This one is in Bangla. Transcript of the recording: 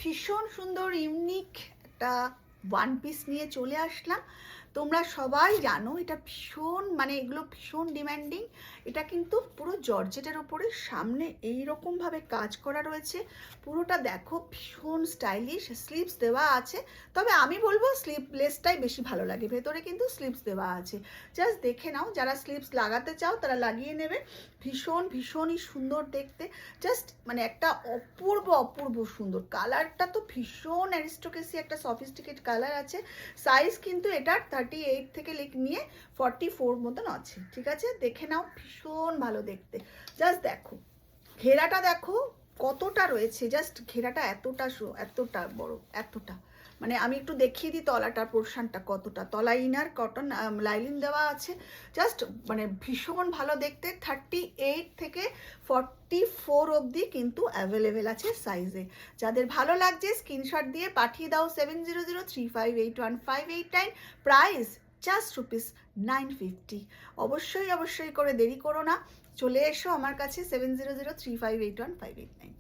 ভীষণ সুন্দর ইউনিক একটা ওয়ান পিস নিয়ে চলে আসলাম। তোমরা সবাই জানো এটা ভীষণ এগুলো ভীষণ ডিমান্ডিং। এটা কিন্তু পুরো জর্জেটের ওপরে সামনে এই রকমভাবে কাজ করা রয়েছে। পুরোটা দেখো ভীষণ স্টাইলিশ, স্লিভস দেওয়া আছে। তবে আমি বলবো স্লিভলেসটাই বেশি ভালো লাগে, ভেতরে কিন্তু স্লিভস দেওয়া আছে। জাস্ট দেখে নাও, যারা স্লিভস লাগাতে চাও তারা লাগিয়ে নেবে। ভীষণই সুন্দর দেখতে। জাস্ট একটা অপূর্ব অপূর্ব সুন্দর। কালারটা তো ভীষণ অ্যারিস্টোক্রেসি, একটা সফিস্টিকেট কালার আছে। সাইজ কিন্তু এটার 38 থেকে নিয়ে 44 মতন আছে। ঠিক আছে, দেখে নাও, ভীষণ ভালো দেখতে। জাস্ট দেখো ঘেরাটা, দেখো কতটা রয়েছে। জাস্ট ঘেরাটা এতটা বড়, এতটা আমি একটু দেখিয়ে দিই তলাটার পোর্শনটা কতটা। তলা ইনার কটন লাইলিন দেওয়া আছে। জাস্ট ভীষণ ভালো দেখতে। 38 থেকে 44 অবধি কিন্তু অ্যাভেলেবেল আছে সাইজে। যাদের ভালো লাগছে স্ক্রিনশট দিয়ে পাঠিয়ে দাও 7003581589। Price just ₹950। অবশ্যই করে দেরি করো না, চলে এসো আমার কাছে 7003581589।